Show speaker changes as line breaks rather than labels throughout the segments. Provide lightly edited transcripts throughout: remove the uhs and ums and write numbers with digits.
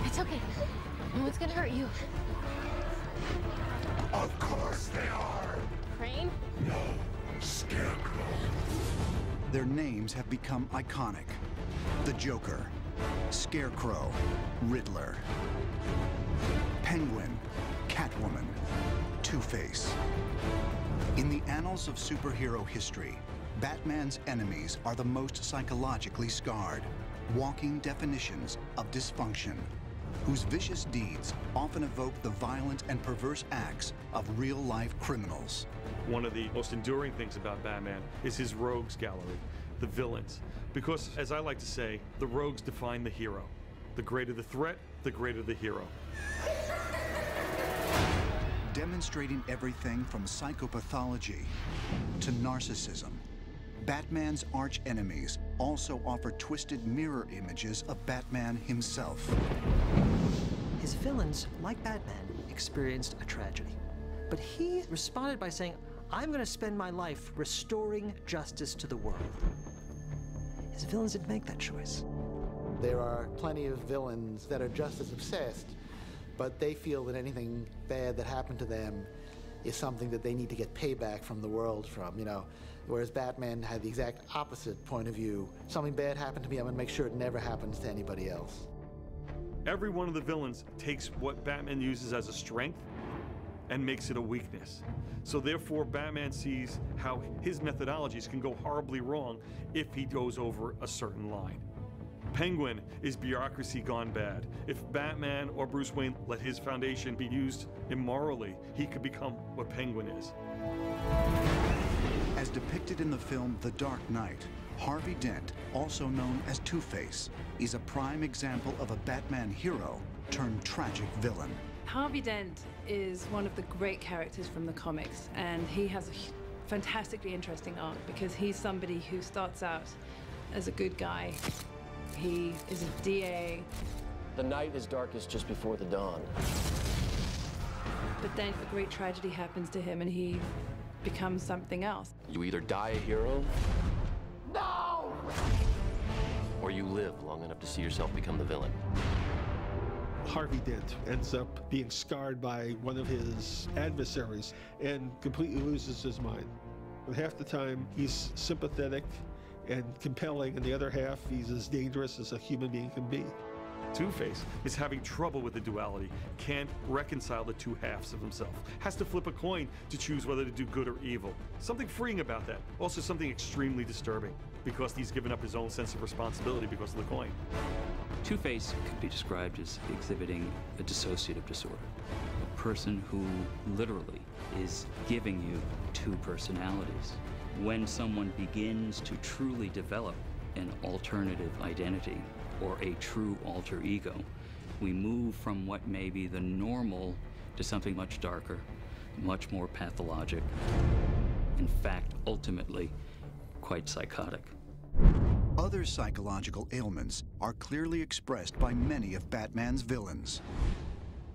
It's okay. No one's gonna hurt you.
Of course they are.
Crane?
No, Scarecrow.
Their names have become iconic. The Joker, Scarecrow, Riddler, Penguin, Catwoman, Two-Face. In the annals of superhero history, Batman's enemies are the most psychologically scarred, walking definitions of dysfunction, whose vicious deeds often evoke the violent and perverse acts of real-life criminals.
One of the most enduring things about Batman is his rogues gallery, the villains. Because, as I like to say, the rogues define the hero. The greater the threat, the greater the hero.
Demonstrating everything from psychopathology to narcissism, Batman's arch-enemies also offer twisted mirror images of Batman himself.
His villains, like Batman, experienced a tragedy. But he responded by saying, I'm going to spend my life restoring justice to the world. His villains didn't make that choice.
There are plenty of villains that are just as obsessed, but they feel that anything bad that happened to them is something that they need to get payback from the world from, you know. Whereas Batman had the exact opposite point of view. Something bad happened to me, I'm going to make sure it never happens to anybody else.
Every one of the villains takes what Batman uses as a strength and makes it a weakness. So therefore, Batman sees how his methodologies can go horribly wrong if he goes over a certain line. Penguin is bureaucracy gone bad. If Batman or Bruce Wayne let his foundation be used immorally, he could become what Penguin is.
As depicted in the film The Dark Knight, Harvey Dent, also known as Two-Face, is a prime example of a Batman hero turned tragic villain.
Harvey Dent is one of the great characters from the comics, and he has a fantastically interesting arc because he's somebody who starts out as a good guy. He is a DA.
The night is darkest just before the dawn.
But then a great tragedy happens to him and he becomes something else.
You either die a hero,
No!
or you live long enough to see yourself become the villain.
Harvey Dent ends up being scarred by one of his adversaries and completely loses his mind. And half the time, he's sympathetic and compelling, and the other half, he's as dangerous as a human being can be.
Two-Face is having trouble with the duality, can't reconcile the two halves of himself, has to flip a coin to choose whether to do good or evil. Something freeing about that, also something extremely disturbing, because he's given up his own sense of responsibility because of the coin.
Two-Face could be described as exhibiting a dissociative disorder, a person who literally is giving you two personalities. When someone begins to truly develop an alternative identity or a true alter ego, we move from what may be the normal to something much darker, much more pathologic, in fact, ultimately, quite psychotic.
Other psychological ailments are clearly expressed by many of Batman's villains.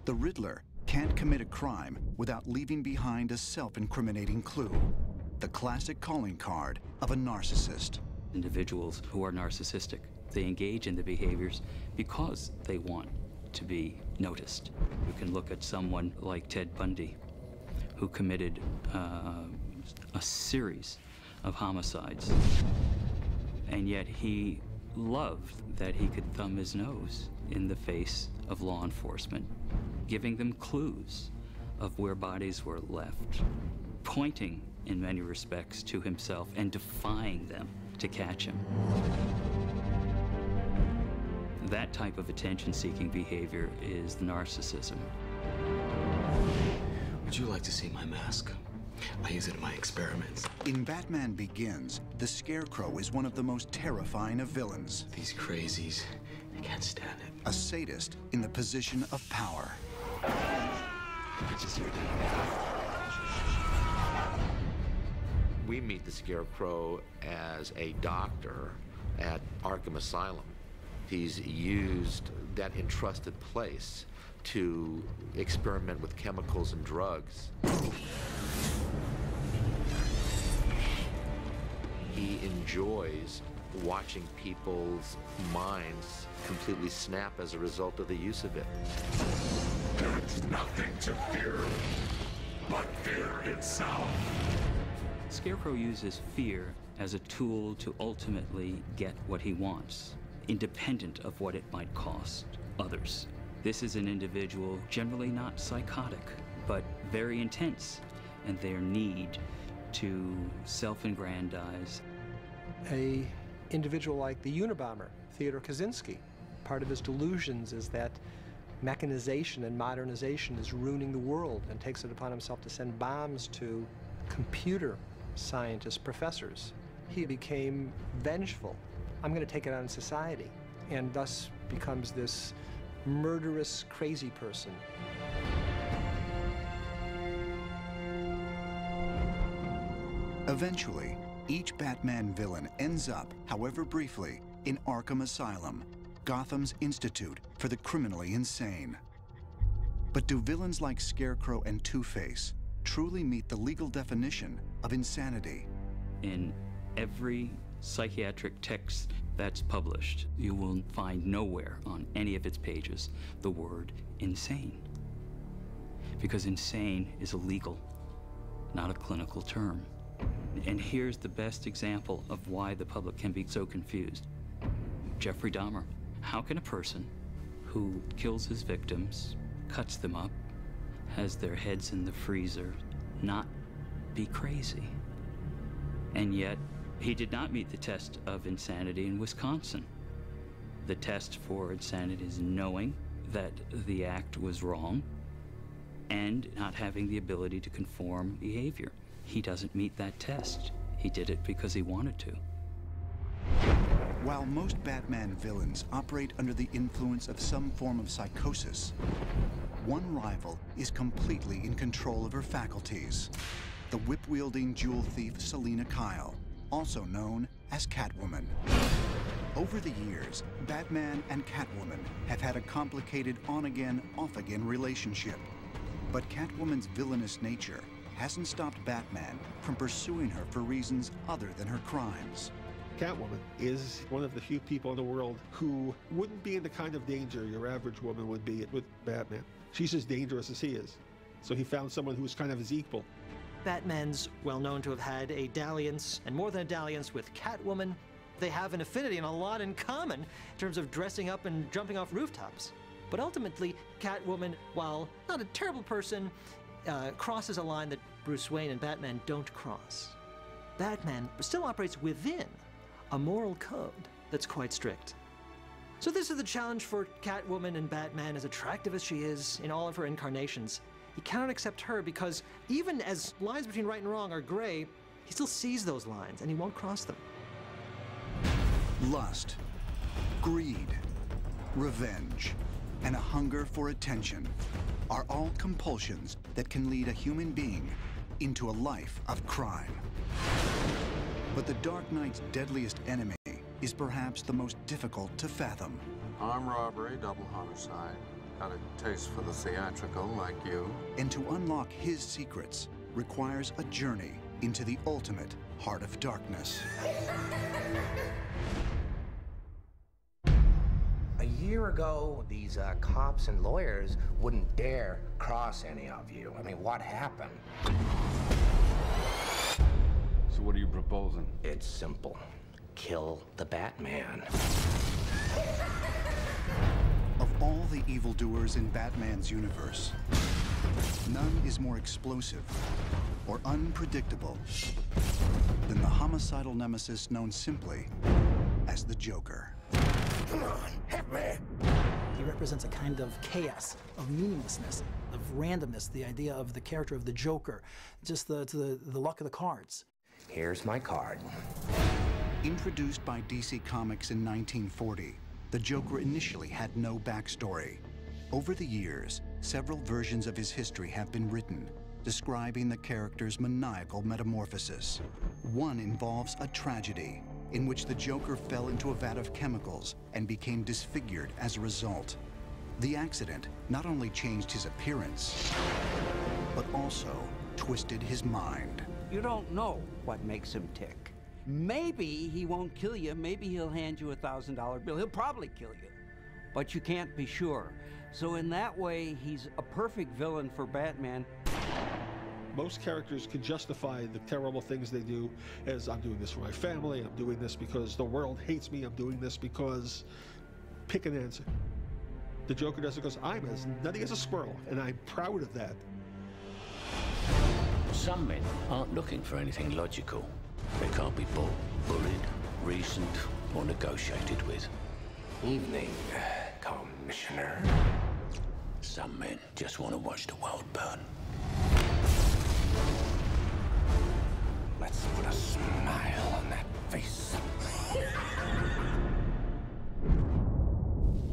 The Riddler can't commit a crime without leaving behind a self-incriminating clue, the classic calling card of a narcissist.
Individuals who are narcissistic, they engage in the behaviors because they want to be noticed. You can look at someone like Ted Bundy, who committed a series of homicides, and yet he loved that he could thumb his nose in the face of law enforcement, giving them clues of where bodies were left, pointing in many respects to himself and defying them to catch him. That type of attention-seeking behavior is narcissism.
Would you like to see my mask? I use it in my experiments.
In Batman Begins, the Scarecrow is one of the most terrifying of villains.
These crazies, I can't stand it.
A sadist in the position of power.
We meet the Scarecrow as a doctor at Arkham Asylum. He's used that entrusted place to experiment with chemicals and drugs. He enjoys watching people's minds completely snap as a result of the use of it.
There's nothing to fear but fear itself.
Scarecrow uses fear as a tool to ultimately get what he wants, independent of what it might cost others. This is an individual generally not psychotic, but very intense, and their need to self-aggrandize.
A individual like the Unabomber, Theodore Kaczynski, part of his delusions is that mechanization and modernization is ruining the world, and takes it upon himself to send bombs to computer scientists, professors. He became vengeful. I'm going to take it on society, and thus becomes this murderous, crazy person.
Eventually, each Batman villain ends up, however briefly, in Arkham Asylum, Gotham's institute for the criminally insane. But do villains like Scarecrow and Two-Face truly meet the legal definition of insanity?
In every psychiatric text that's published, you will find nowhere on any of its pages the word insane. Because insane is a legal, not a clinical term. And here's the best example of why the public can be so confused. Jeffrey Dahmer. How can a person who kills his victims, cuts them up, has their heads in the freezer, not be crazy? And yet, he did not meet the test of insanity in Wisconsin. The test for insanity is knowing that the act was wrong and not having the ability to conform behavior. He doesn't meet that test. He did it because he wanted to.
While most Batman villains operate under the influence of some form of psychosis, one rival is completely in control of her faculties. The whip-wielding jewel thief Selina Kyle, also known as Catwoman. Over the years, Batman and Catwoman have had a complicated on-again, off-again relationship. But Catwoman's villainous nature hasn't stopped Batman from pursuing her for reasons other than her crimes.
Catwoman is one of the few people in the world who wouldn't be in the kind of danger your average woman would be with Batman. She's as dangerous as he is. So he found someone who's kind of his equal.
Batman's well known to have had a dalliance, and more than a dalliance, with Catwoman. They have an affinity and a lot in common in terms of dressing up and jumping off rooftops. But ultimately, Catwoman, while not a terrible person, crosses a line that Bruce Wayne and Batman don't cross. Batman still operates within a moral code that's quite strict. So this is the challenge for Catwoman and Batman, as attractive as she is in all of her incarnations. He cannot accept her because even as lines between right and wrong are gray, he still sees those lines and he won't cross them.
Lust, greed, revenge, and a hunger for attention are all compulsions that can lead a human being into a life of crime. But the Dark Knight's deadliest enemy is perhaps the most difficult to fathom.
Armed robbery, double homicide. Got a taste for the theatrical like you.
And to unlock his secrets requires a journey into the ultimate heart of darkness.
A year ago, these cops and lawyers wouldn't dare cross any of you. I mean, what happened?
So what are you proposing?
It's simple. Kill the Batman.
Of all the evildoers in Batman's universe, none is more explosive or unpredictable than the homicidal nemesis known simply as the Joker.
Come on, hit me!
He represents a kind of chaos, of meaninglessness, of randomness, the idea of the character of the Joker, just the luck of the cards.
Here's my card.
Introduced by DC Comics in 1940, the Joker initially had no backstory. Over the years, several versions of his history have been written, describing the character's maniacal metamorphosis. One involves a tragedy in which the Joker fell into a vat of chemicals and became disfigured as a result. The accident not only changed his appearance, but also twisted his mind.
You don't know what makes him tick. Maybe he won't kill you. Maybe he'll hand you a $1,000 bill. He'll probably kill you, but you can't be sure. So in that way, he's a perfect villain for Batman.
Most characters can justify the terrible things they do as, I'm doing this for my family, I'm doing this because the world hates me, I'm doing this because... Pick an answer. The Joker does it because I'm as nutty as a squirrel, and I'm proud of that.
Some men aren't looking for anything logical. They can't be bought, bullied, reasoned, or negotiated with.
Evening, Commissioner.
Some men just want to watch the world burn.
Let's put a smile on that face.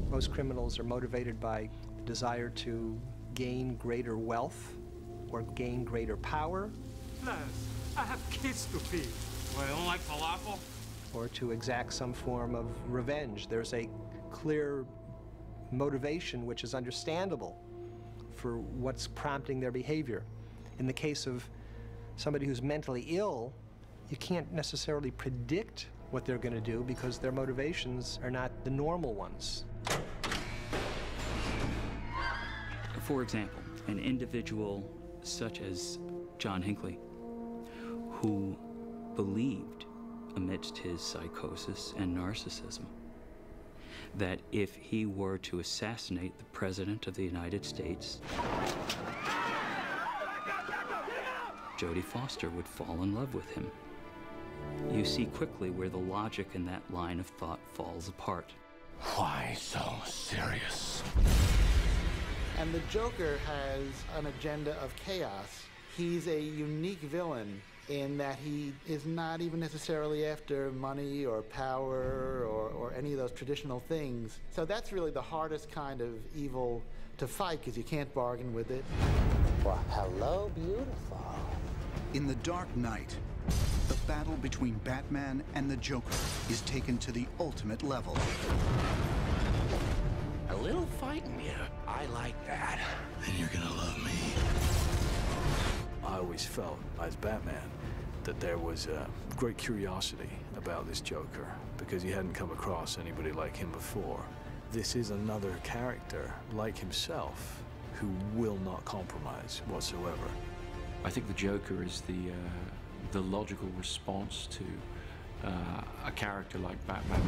Most criminals are motivated by the desire to gain greater wealth or gain greater power.
Plus, I have kids to feed.
Well, you don't like falafel?
Or to exact some form of revenge. There's a clear motivation which is understandable for what's prompting their behavior. In the case of somebody who's mentally ill, you can't necessarily predict what they're going to do because their motivations are not the normal ones.
For example, an individual such as John Hinckley, who believed amidst his psychosis and narcissism that if he were to assassinate the President of the United States, Jodie Foster would fall in love with him. You see quickly where the logic in that line of thought falls apart.
Why so serious?
And the Joker has an agenda of chaos. He's a unique villain in that he is not even necessarily after money or power or any of those traditional things. So that's really the hardest kind of evil to fight because you can't bargain with it.
Well, hello, beautiful.
In The Dark Knight, the battle between Batman and the Joker is taken to the ultimate level.
A little fighting here. I like that.
And you're gonna love me.
I always felt, as Batman, that there was a great curiosity about this Joker because he hadn't come across anybody like him before. This is another character like himself who will not compromise whatsoever.
I think the Joker is the logical response to a character like Batman.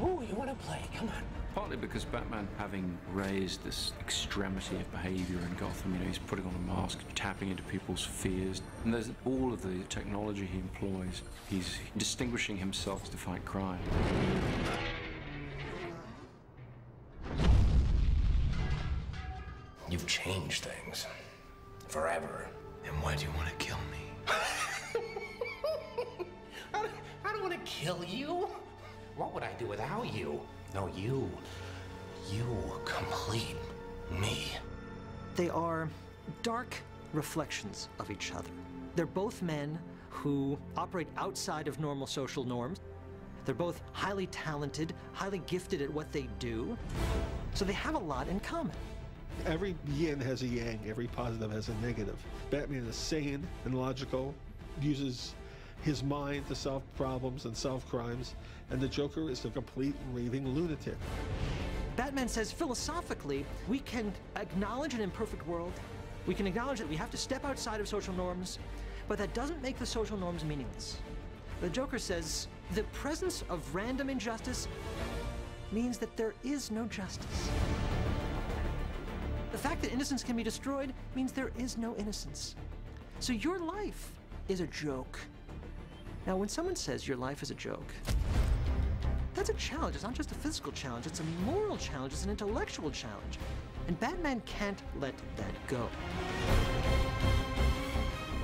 Oh, you want to play? Come on.
Partly because Batman, having raised this extremity of behavior in Gotham, he's putting on a mask, tapping into people's fears. And there's all of the technology he employs. He's distinguishing himself to fight crime.
You've changed things. Forever.
And why do you want to kill me?
I don't want to kill you. What would I do without you? No, you complete me.
They are dark reflections of each other. They're both men who operate outside of normal social norms. They're both highly talented, highly gifted at what they do. So they have a lot in common.
Every yin has a yang, every positive has a negative. Batman is sane and logical, uses his mind to solve problems and solve crimes, and the Joker is a complete raving lunatic.
Batman says philosophically, we can acknowledge an imperfect world. We can acknowledge that we have to step outside of social norms, but that doesn't make the social norms meaningless. The Joker says the presence of random injustice means that there is no justice. The fact that innocence can be destroyed means there is no innocence. So your life is a joke. Now, when someone says your life is a joke, that's a challenge. It's not just a physical challenge, it's a moral challenge, it's an intellectual challenge. And Batman can't let that go.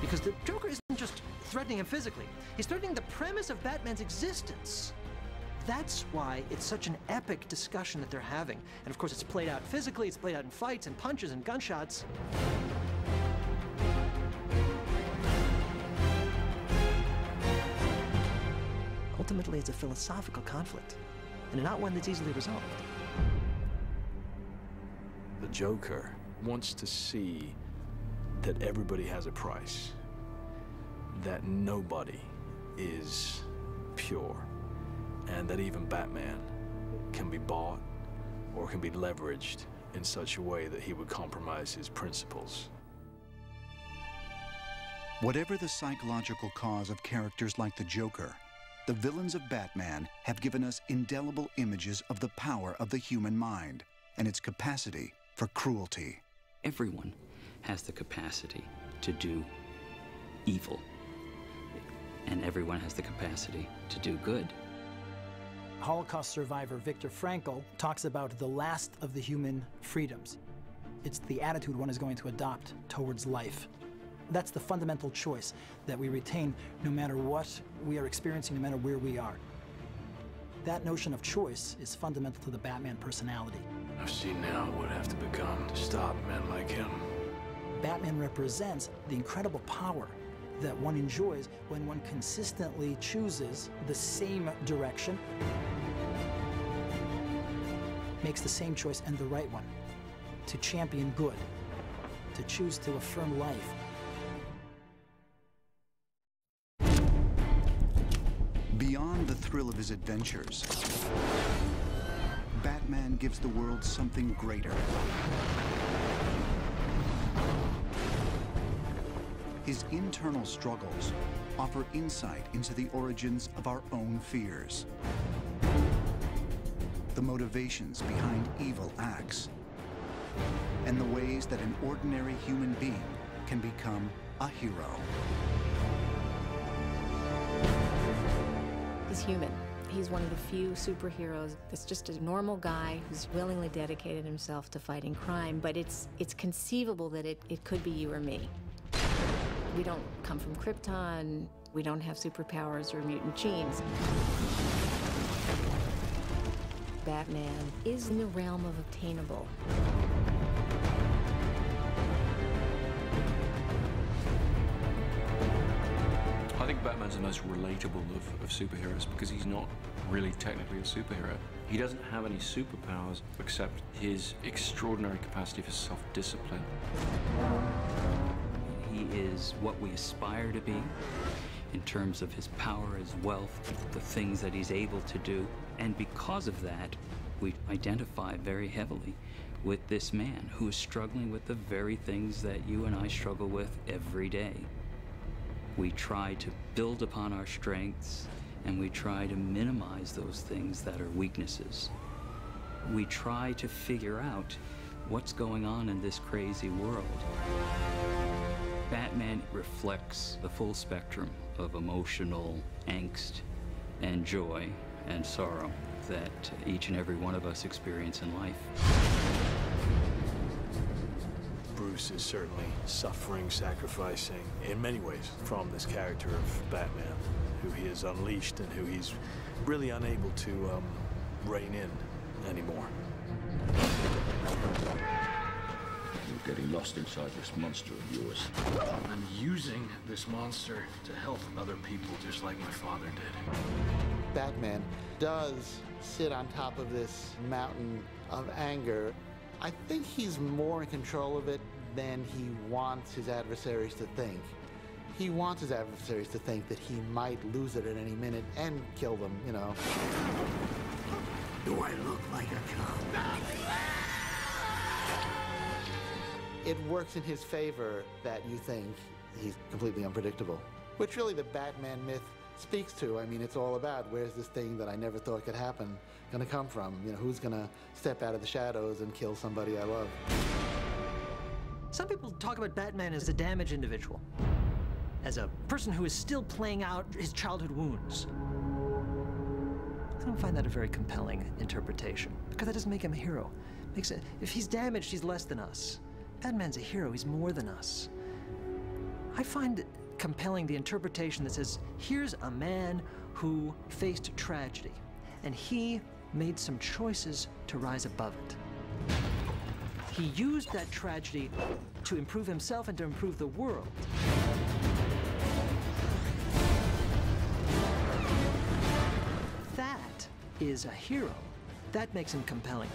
Because the Joker isn't just threatening him physically, he's threatening the premise of Batman's existence. That's why it's such an epic discussion that they're having. And of course, it's played out physically, it's played out in fights and punches and gunshots. Ultimately, it's a philosophical conflict, and not one that's easily resolved.
The Joker wants to see that everybody has a price. that nobody is pure, and that even Batman can be bought or can be leveraged in such a way that he would compromise his principles.
Whatever the psychological cause of characters like the Joker, the villains of Batman have given us indelible images of the power of the human mind and its capacity for cruelty.
Everyone has the capacity to do evil, and everyone has the capacity to do good.
Holocaust survivor Viktor Frankl talks about the last of the human freedoms. It's the attitude one is going to adopt towards life. That's the fundamental choice that we retain no matter what we are experiencing, no matter where we are. That notion of choice is fundamental to the Batman personality.
I've seen now what would have to become to stop men like him.
Batman represents the incredible power that one enjoys when one consistently chooses the same direction, makes the same choice and the right one, to champion good, to choose to affirm life.
Beyond the thrill of his adventures, Batman gives the world something greater. His internal struggles offer insight into the origins of our own fears, the motivations behind evil acts, and the ways that an ordinary human being can become a hero.
He's human. He's one of the few superheroes that's just a normal guy who's willingly dedicated himself to fighting crime, but it's conceivable that it could be you or me. We don't come from Krypton. We don't have superpowers or mutant genes. Batman is in the realm of obtainable.
I think Batman's the most relatable of superheroes because he's not really technically a superhero. He doesn't have any superpowers except his extraordinary capacity for self-discipline.
He is what we aspire to be in terms of his power, his wealth, the things that he's able to do. And because of that, we identify very heavily with this man who is struggling with the very things that you and I struggle with every day. We try to build upon our strengths, and we try to minimize those things that are weaknesses. We try to figure out what's going on in this crazy world. Batman reflects the full spectrum of emotional angst and joy and sorrow that each and every one of us experience in life.
Bruce is certainly suffering, sacrificing in many ways from this character of Batman, who he has unleashed and who he's really unable to rein in anymore.
You're getting lost inside this monster of yours.
I'm using this monster to help other people just like my father did.
Batman does sit on top of this mountain of anger. I think he's more in control of it than he wants his adversaries to think. He wants his adversaries to think that he might lose it at any minute and kill them, you know.
Do I look like a cop?
It works in his favor that you think he's completely unpredictable, which really the Batman myth speaks to. I mean, it's all about where's this thing that I never thought could happen gonna come from? You know, who's gonna step out of the shadows and kill somebody I love?
Some people talk about Batman as a damaged individual, as a person who is still playing out his childhood wounds. I don't find that a very compelling interpretation, because that doesn't make him a hero. Makes it, if he's damaged, he's less than us. Batman's a hero, he's more than us. I find compelling the interpretation that says, here's a man who faced tragedy, and he made some choices to rise above it. He used that tragedy to improve himself and to improve the world. That is a hero. That makes him compelling.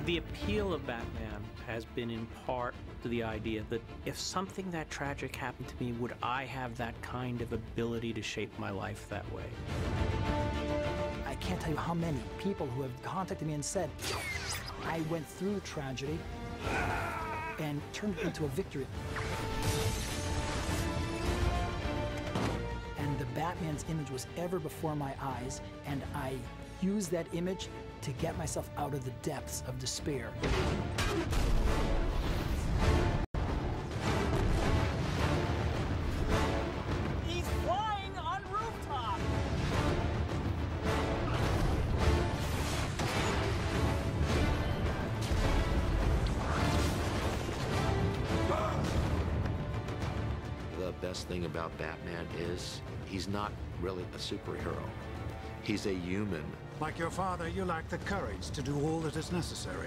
The appeal of Batman has been in part to the idea that if something that tragic happened to me, would I have that kind of ability to shape my life that way?
I can't tell you how many people who have contacted me and said, I went through tragedy and turned it into a victory. And the Batman's image was ever before my eyes, and I used that image to get myself out of the depths of despair.
He's flying on rooftop!
The best thing about Batman is he's not really a superhero. He's a human.
Like your father, you lack the courage to do all that is necessary.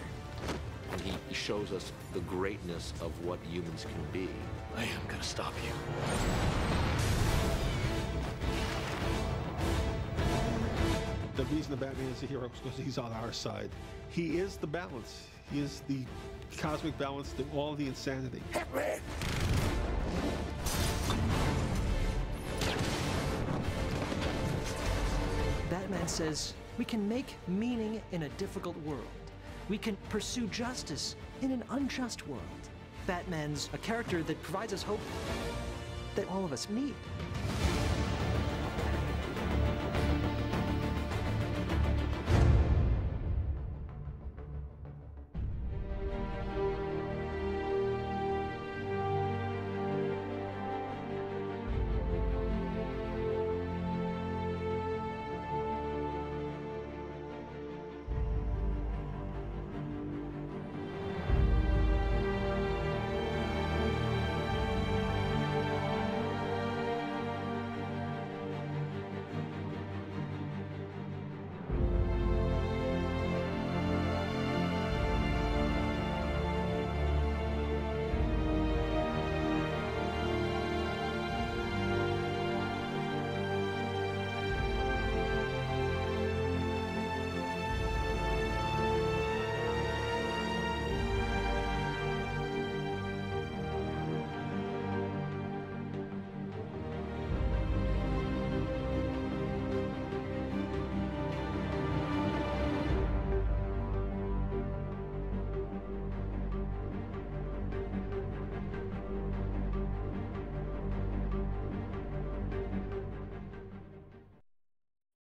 And he shows us the greatness of what humans can be.
I am gonna stop you.
The reason the Batman is a hero is because he's on our side. He is the balance. He is the cosmic balance to all the insanity.
Hit me!
Batman says we can make meaning in a difficult world. We can pursue justice in an unjust world. Batman's a character that provides us hope that all of us need.